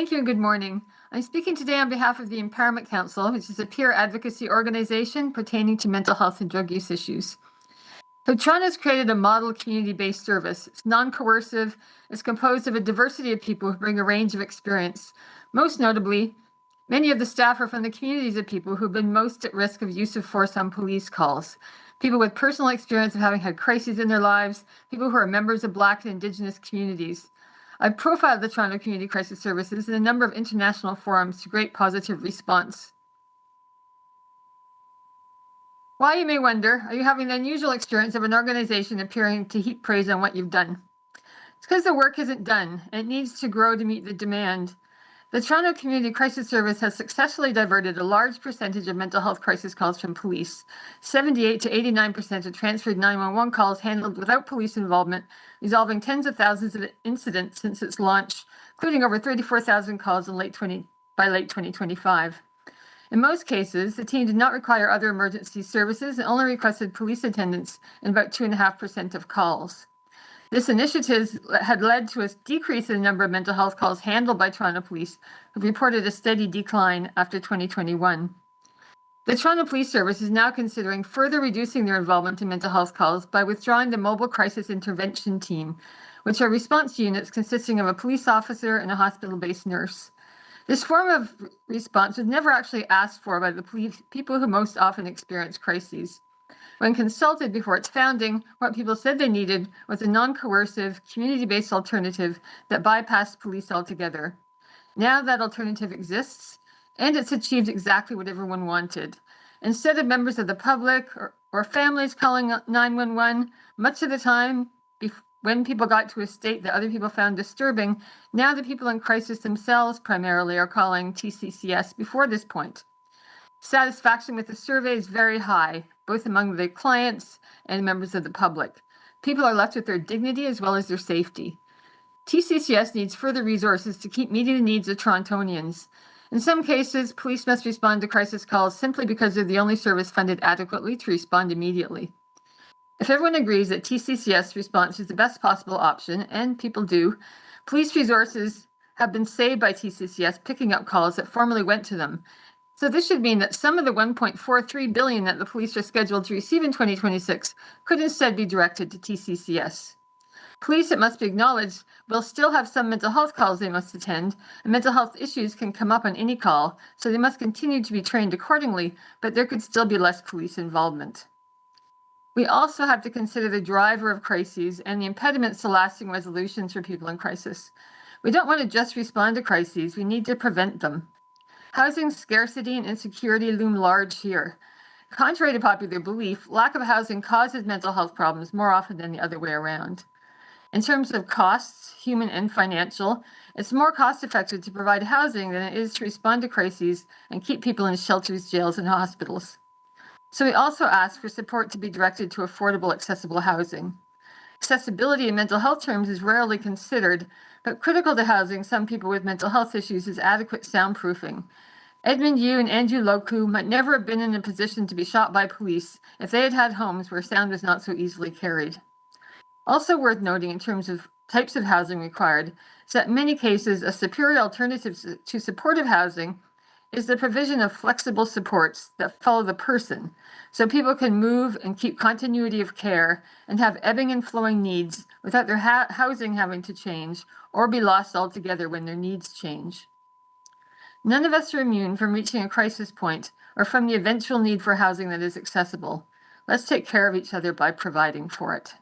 Thank you and good morning. I'm speaking today on behalf of the Empowerment Council, which is a peer advocacy organization pertaining to mental health and drug use issues. So Toronto's created a model community-based service. It's non-coercive. It's composed of a diversity of people who bring a range of experience. Most notably, many of the staff are from the communities of people who've been most at risk of use of force on police calls. People with personal experience of having had crises in their lives, people who are members of Black and Indigenous communities. I've profiled the Toronto Community Crisis Services in a number of international forums to great positive response. Why, you may wonder, are you having the unusual experience of an organization appearing to heap praise on what you've done? It's because the work isn't done, and it needs to grow to meet the demand. The Toronto Community Crisis Service has successfully diverted a large percentage of mental health crisis calls from police. 78 to 89% of transferred 911 calls handled without police involvement, resolving tens of thousands of incidents since its launch, including over 34,000 calls in by late 2025. In most cases, the team did not require other emergency services and only requested police attendance in about 2.5% of calls. This initiative had led to a decrease in the number of mental health calls handled by Toronto Police, who reported a steady decline after 2021. The Toronto Police Service is now considering further reducing their involvement in mental health calls by withdrawing the Mobile Crisis Intervention Team, which are response units consisting of a police officer and a hospital-based nurse. This form of response was never actually asked for by the people who most often experience crises. When consulted before its founding, what people said they needed was a non-coercive, community-based alternative that bypassed police altogether. Now that alternative exists, and it's achieved exactly what everyone wanted. Instead of members of the public or families calling 911, much of the time, when people got to a state that other people found disturbing, now the people in crisis themselves primarily are calling TCCS before this point. Satisfaction with the survey is very high, both among the clients and members of the public. People are left with their dignity as well as their safety. TCCS needs further resources to keep meeting the needs of Torontonians. In some cases, police must respond to crisis calls simply because they're the only service funded adequately to respond immediately. If everyone agrees that TCCS response is the best possible option, and people do, police resources have been saved by TCCS picking up calls that formerly went to them. So this should mean that some of the $1.43 billion that the police are scheduled to receive in 2026 could instead be directed to TCCS. Police, it must be acknowledged, will still have some mental health calls they must attend, and mental health issues can come up on any call, so they must continue to be trained accordingly, but there could still be less police involvement. We also have to consider the driver of crises and the impediments to lasting resolutions for people in crisis. We don't want to just respond to crises, we need to prevent them. Housing scarcity and insecurity loom large here. Contrary to popular belief, lack of housing causes mental health problems more often than the other way around. In terms of costs, human and financial, it's more cost-effective to provide housing than it is to respond to crises and keep people in shelters, jails, and hospitals. So we also ask for support to be directed to affordable, accessible housing. Accessibility in mental health terms is rarely considered, but critical to housing some people with mental health issues is adequate soundproofing. Edmund Yu and Andrew Loku might never have been in a position to be shot by police if they had had homes where sound was not so easily carried. Also worth noting in terms of types of housing required is that in many cases a superior alternative to supportive housing is the provision of flexible supports that follow the person, so people can move and keep continuity of care and have ebbing and flowing needs without their housing having to change or be lost altogether when their needs change. None of us are immune from reaching a crisis point or from the eventual need for housing that is accessible. Let's take care of each other by providing for it.